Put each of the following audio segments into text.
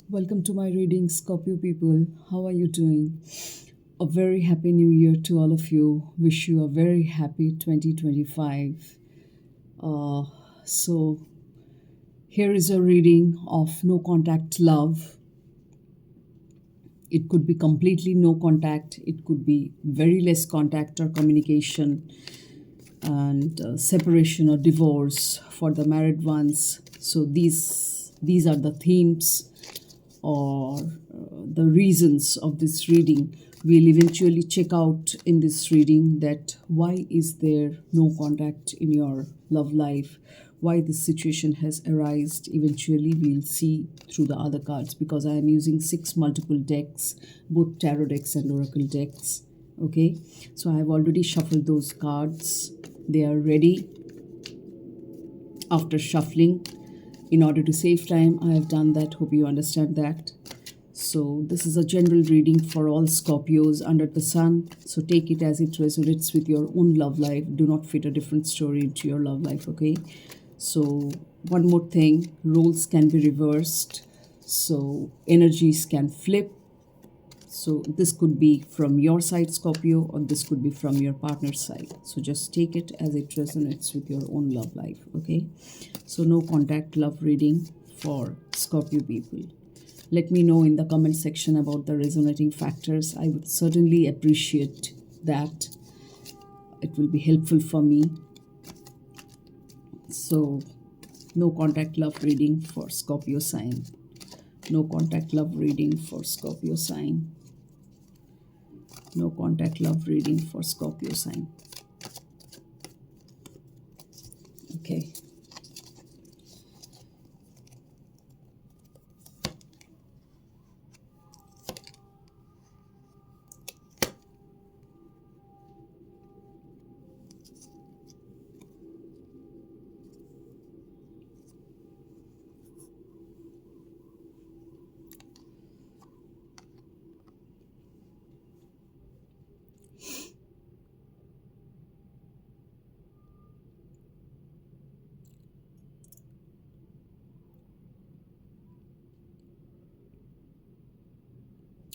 Welcome to my reading, Scorpio people. How are you doing? A very happy new year to all of you. Wish you a very happy 2025. Uh, so, here is a reading of No Contact Love. It could be completely no contact, it could be very less contact or communication, and separation or divorce for the married ones. So, these are the themes or the reasons of this reading. We'll eventually check out in this reading that why is there no contact in your love life, why this situation has arisen. Eventually we'll see through the other cards, because I am using 6 multiple decks, both tarot decks and oracle decks. Okay, so I have already shuffled those cards. They are ready. After shuffling, in order to save time, I have done that. Hope you understand that. So this is a general reading for all Scorpios under the sun. So take it as it resonates with your own love life. Do not fit a different story into your love life, okay? So one more thing, roles can be reversed. So energies can flip. So this could be from your side, Scorpio, or this could be from your partner's side. So just take it as it resonates with your own love life, okay? So no contact love reading for Scorpio people. Let me know in the comment section about the resonating factors. I would certainly appreciate that. It will be helpful for me. So no contact love reading for Scorpio sign. No contact love reading for Scorpio sign. No contact love reading for Scorpio sign. Okay.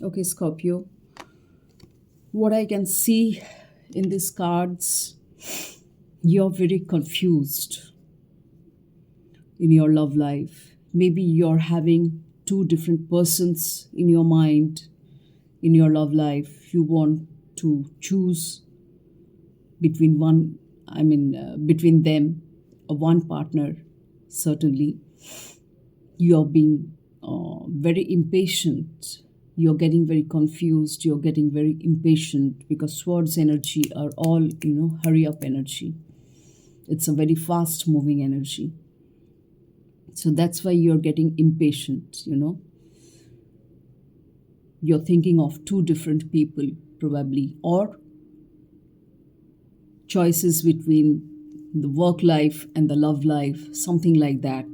Okay, Scorpio. What I can see in these cards, you're very confused in your love life. Maybe you're having two different persons in your mind in your love life. You want to choose between between them, one partner. Certainly you're being very impatient, you're getting very confused, you're getting very impatient, because swords energy are all, hurry up energy. It's a very fast moving energy. So that's why you're getting impatient. You're thinking of two different people, probably, or choices between the work life and the love life, something like that.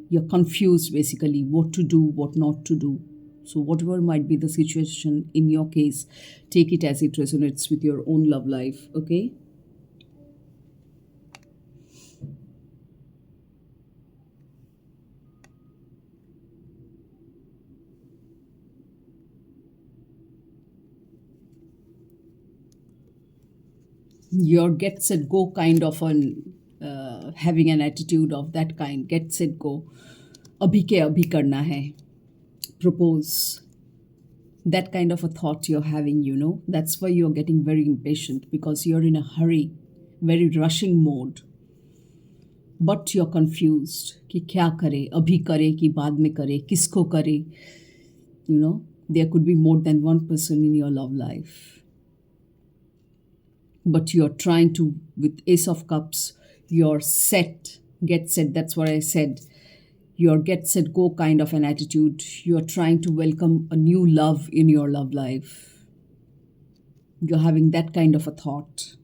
You're confused basically what to do, what not to do. So, whatever might be the situation in your case, take it as it resonates with your own love life, okay? Your get set go kind of having an attitude of that kind, get set go, abhi ke abhi karna hai, propose, that kind of a thought you're having. That's why you're getting very impatient, because you're in a hurry, very rushing mode, but you're confused कि क्या करे, अभी करे कि बाद में करे, किसको करे. There could be more than one person in your love life, but you're trying to, with Ace of Cups, you're get set, that's what I said. Your get set go kind of an attitude. You're trying to welcome a new love in your love life. You're having that kind of a thought.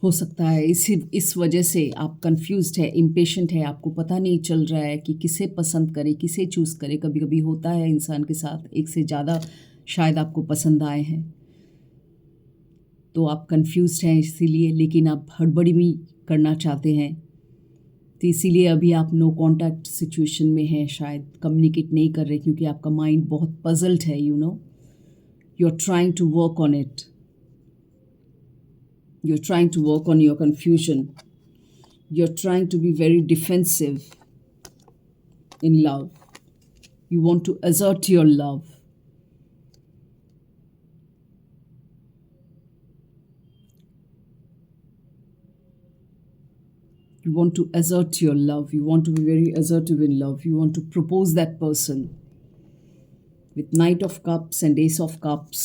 हो सकता है इस वजह से आप confused है, impatient है, आपको पता नहीं चल रहा है कि किसे पसंद करे, किसे चूज़ करे. कभी कभी होता है इंसान के साथ, एक से ज़्यादा शायद आपको पसंद आए हैं, तो आप कंफ्यूज्ड हैं इसीलिए, लेकिन आप हड़बड़ी में करना चाहते हैं. तो इसीलिए अभी आप नो कांटेक्ट सिचुएशन में हैं, शायद कम्युनिकेट नहीं कर रहे क्योंकि आपका माइंड बहुत पजल्ड है, you know. You are trying to work on it. You are trying to work on your confusion. You are trying to be very defensive in love. You want to assert your love. You want to assert your love. You want to be very assertive in love. You want to propose that person. With Knight of Cups and Ace of Cups,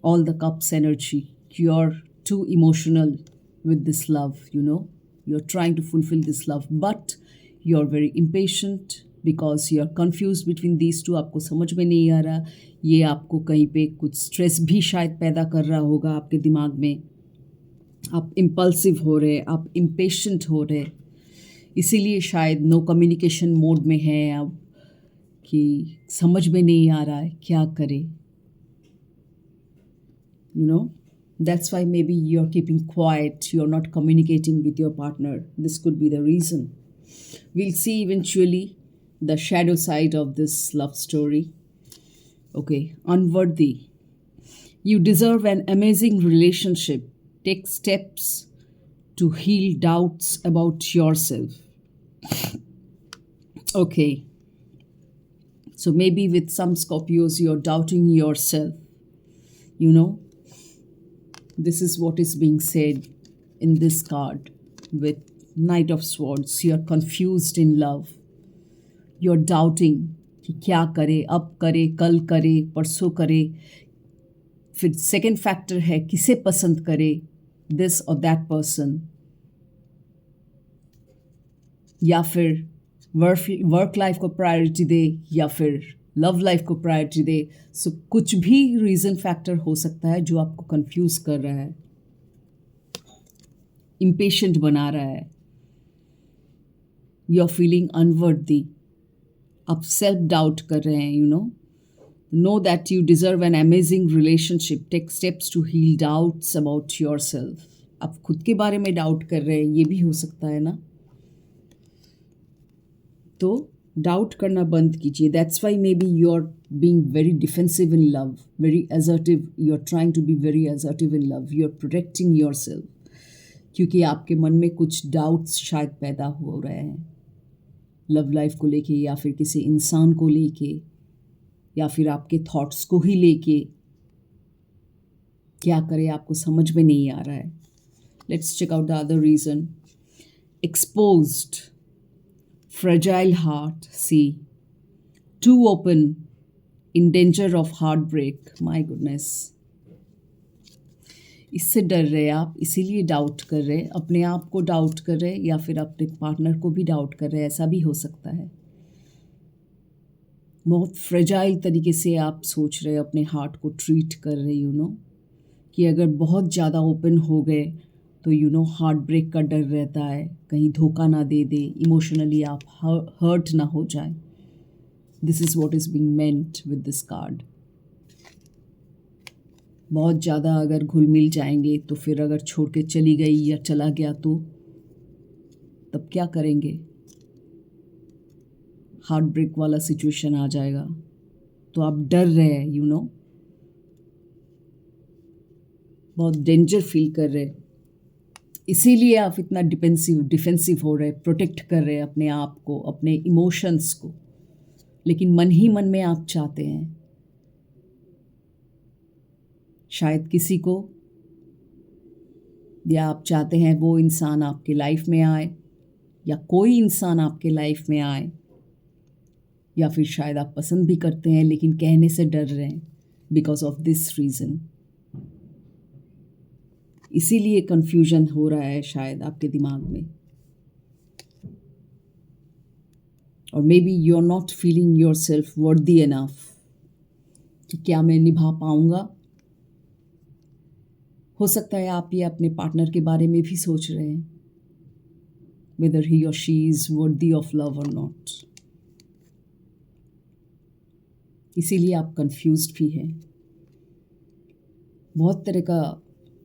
all the cups energy. You're too emotional with this love, you know. You're trying to fulfill this love, but you're very impatient because you're confused between these two. आपको समझ में नहीं आ रहा. ये आपको कहीं पे कुछ स्ट्रेस भी शायद पैदा कर रहा होगा आपके दिमाग में. आप इम्पल्सिव हो रहे, आप इम्पेशेंट हो रहे, इसीलिए शायद नो कम्युनिकेशन मोड में है अब कि समझ में नहीं आ रहा है क्या करें. You know, that's why maybe you're keeping quiet, you're not communicating with your partner. This could be the reason. We'll see eventually the shadow side of this love story. Okay, unworthy. You deserve an amazing relationship. Take steps to heal doubts about yourself. Okay, so maybe with some Scorpios, you're doubting yourself. You know, this is what is being said in this card with Knight of Swords. You're confused in love. You're doubting कि क्या करे, अब करे, कल करे, परसों करे. फिर सेकेंड फैक्टर है किसे पसंद करे, दिस और दैट पर्सन, या फिर वर्क लाइफ को प्रायोरिटी दे या फिर लव लाइफ को प्रायोरिटी दे. सो कुछ भी रीज़न फैक्टर हो सकता है जो आपको कंफ्यूज कर रहा है, इम्पेशेंट बना रहा है. You are feeling unworthy. आप सेल्फ डाउट कर रहे हैं. You know that you deserve an amazing relationship. Take steps to heal doubts about yourself. आप खुद के बारे में डाउट कर रहे हैं, ये भी हो सकता है ना. तो डाउट करना बंद कीजिए. That's why maybe you are being very defensive in love, very assertive. You are trying to be very assertive in love. You are protecting yourself क्योंकि आपके मन में कुछ डाउट्स शायद पैदा हो रहे हैं लव लाइफ को लेके, या फिर किसी इंसान को लेके, या फिर आपके थॉट्स को ही लेके. क्या करें आपको समझ में नहीं आ रहा है. Let's check out the other reason. Exposed, fragile heart, see, too open, in danger of heartbreak. My goodness. इससे डर रहे आप, इसीलिए डाउट कर रहे, अपने आप को डाउट कर रहे, या फिर अपने पार्टनर को भी डाउट कर रहे. ऐसा भी हो सकता है. बहुत फ्रेजाइल तरीके से आप सोच रहे, अपने हार्ट को ट्रीट कर रहे. यू नो कि अगर बहुत ज़्यादा ओपन हो गए तो यू नो हार्ट ब्रेक का डर रहता है, कहीं धोखा ना दे दे, इमोशनली आप हर्ट ना हो जाए. This is what is being meant with this card. बहुत ज़्यादा अगर घुल मिल जाएंगे तो फिर अगर छोड़ के चली गई या चला गया तो तब क्या करेंगे. हार्ट ब्रेक वाला सिचुएशन आ जाएगा. तो आप डर रहे हैं, यू नो, बहुत डेंजर फील कर रहे, इसीलिए आप इतना डिफेंसिव हो रहे, प्रोटेक्ट कर रहे अपने आप को, अपने इमोशंस को. लेकिन मन ही मन में आप चाहते हैं शायद किसी को, या आप चाहते हैं वो इंसान आपके लाइफ में आए, या कोई इंसान आपके लाइफ में आए, या फिर शायद आप पसंद भी करते हैं लेकिन कहने से डर रहे हैं बिकॉज ऑफ दिस रीज़न. इसीलिए कन्फ्यूजन हो रहा है शायद आपके दिमाग में. और maybe you are not feeling yourself worthy enough कि क्या मैं निभा पाऊंगा. हो सकता है आप ये अपने पार्टनर के बारे में भी सोच रहे हैं, वेदर ही और she is worthy of love और नॉट. इसीलिए आप कंफ्यूज्ड भी हैं. बहुत तरह का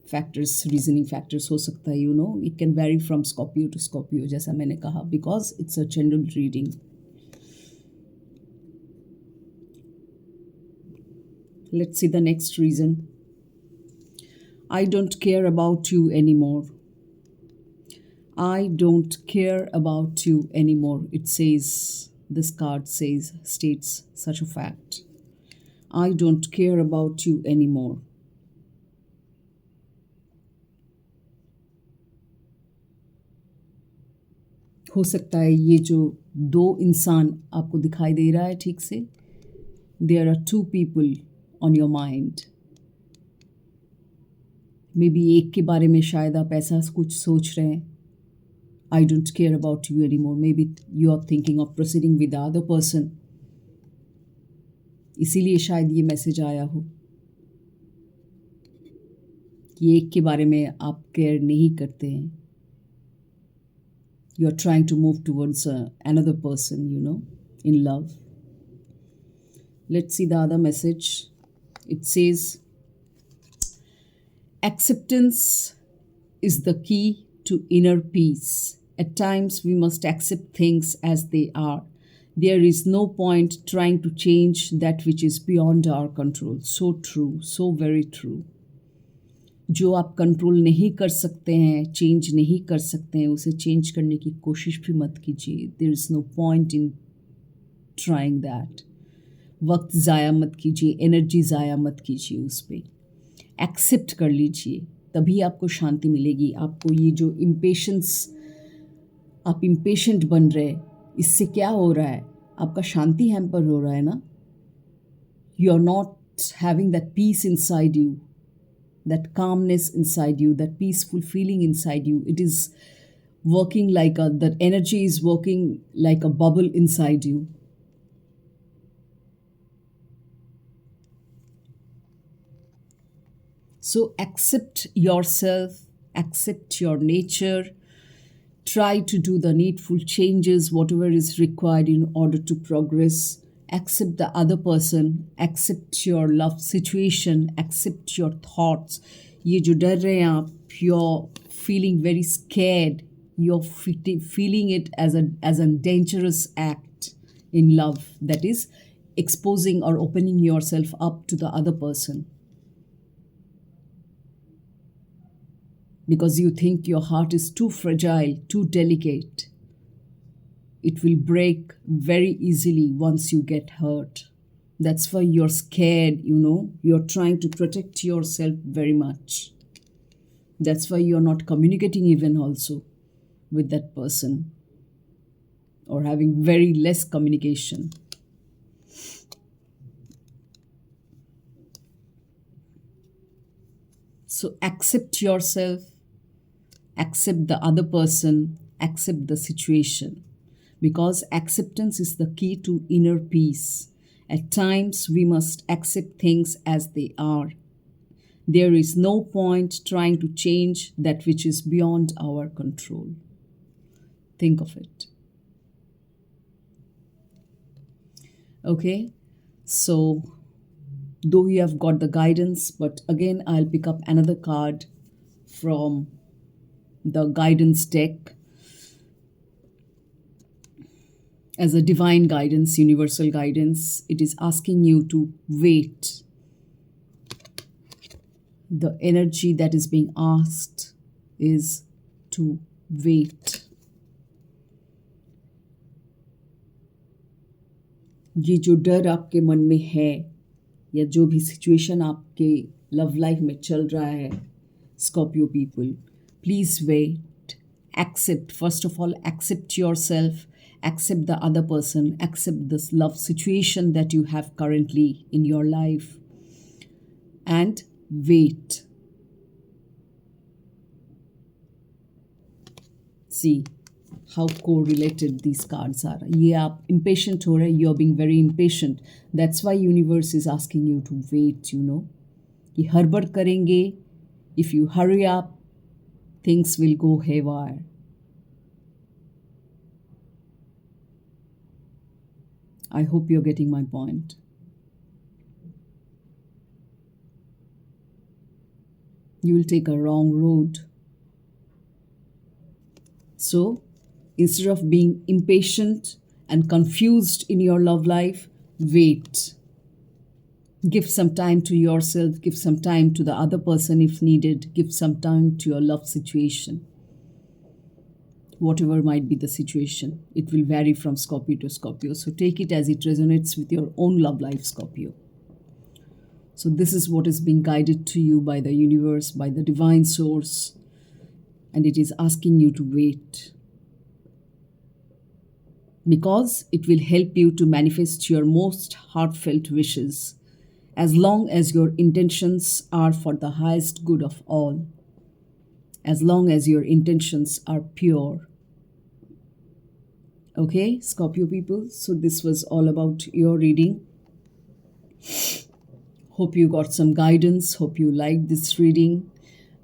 फैक्टर्स, रीजनिंग फैक्टर्स हो सकता है, you know, it can vary from Scorpio to Scorpio, जैसा मैंने कहा, because it's a general reading. Let's see the next reason. I don't care about you anymore. I don't care about you anymore. It says, this card says, states such a fact. I don't care about you anymore. हो सकता है ये जो दो इंसान आपको दिखाई दे रहा है ठीक से, there are two people on your mind. May be एक के बारे में शायद आप ऐसा कुछ सोच रहे हैं, I don't care about you anymore. Maybe you are thinking of proceeding with the other person. इसीलिए शायद ये मैसेज आया हो कि एक के बारे में आप केयर नहीं करते हैं. You are trying to move towards another person, you know, in love. Let's see the other message. It says, acceptance is the key to inner peace. At times, we must accept things as they are. There is no point trying to change that which is beyond our control. So true, so very true. जो आप control नहीं कर सकते हैं, change नहीं कर सकते हैं, उसे चेंज करने की कोशिश भी मत कीजिए. There is no point in trying that. वक्त ज़ाया मत कीजिए, एनर्जी ज़ाया मत कीजिए उस पर. एक्सेप्ट कर लीजिए, तभी आपको शांति मिलेगी. आपको ये जो इम्पेशेंस, आप इम्पेशेंट बन रहे, इससे क्या हो रहा है, आपका शांति हैम्पर हो रहा है ना. You are not having that peace inside you, that calmness inside you, that peaceful feeling inside you. It is working like that energy is working like a bubble inside you. So accept yourself, accept your nature, try to do the needful changes, whatever is required in order to progress. Accept the other person, accept your love situation, accept your thoughts. ये जो डर रहे हैं आप, you're feeling very scared, you're feeling it as a dangerous act in love, that is exposing or opening yourself up to the other person because you think your heart is too fragile, too delicate. It will break very easily once you get hurt. That's why you're scared, you know. You're trying to protect yourself very much. That's why you're not communicating even also with that person or having very less communication. So accept yourself, accept the other person, accept the situation. Because acceptance is the key to inner peace. At times, we must accept things as they are. There is no point trying to change that which is beyond our control. Think of it. Okay, so though you have got the guidance, but again, I'll pick up another card from the guidance deck. As a divine guidance, universal guidance, it is asking you to wait. The energy that is being asked is to wait. ये जो डर आपके मन में है या जो भी सिचुएशन आपके लव लाइफ में चल रहा है, Scorpio people, please wait. Accept, first of all accept yourself, accept the other person, accept this love situation that you have currently in your life, and wait. See how correlated these cards are. ये आप impatient हो रहे, you are being very impatient. That's why universe is asking you to wait, you know. कि हड़बड़ करेंगे, if you hurry up, things will go haywire. I hope you're getting my point. You will take a wrong road. So instead of being impatient and confused in your love life, wait. Give some time to yourself, give some time to the other person if needed, give some time to your love situation. Whatever might be the situation, it will vary from Scorpio to Scorpio. So take it as it resonates with your own love life, Scorpio. So this is what is being guided to you by the universe, by the divine source, and it is asking you to wait, because it will help you to manifest your most heartfelt wishes, as long as your intentions are for the highest good of all, as long as your intentions are pure. Okay, Scorpio people, so this was all about your reading. Hope you got some guidance, hope you liked this reading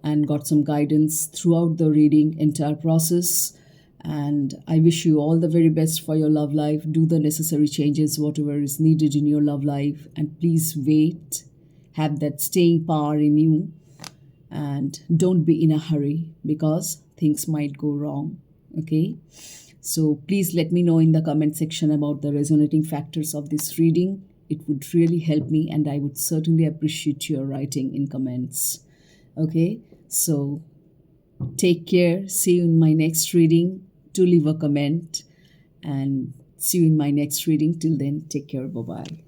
and got some guidance throughout the reading entire process. And I wish you all the very best for your love life. Do the necessary changes, whatever is needed in your love life. And please wait. Have that staying power in you. And don't be in a hurry, because things might go wrong. Okay. So please let me know in the comment section about the resonating factors of this reading. It would really help me, and I would certainly appreciate your writing in comments. Okay. So take care. See you in my next reading. Do leave a comment and see you in my next reading. Till then, take care. Bye-bye.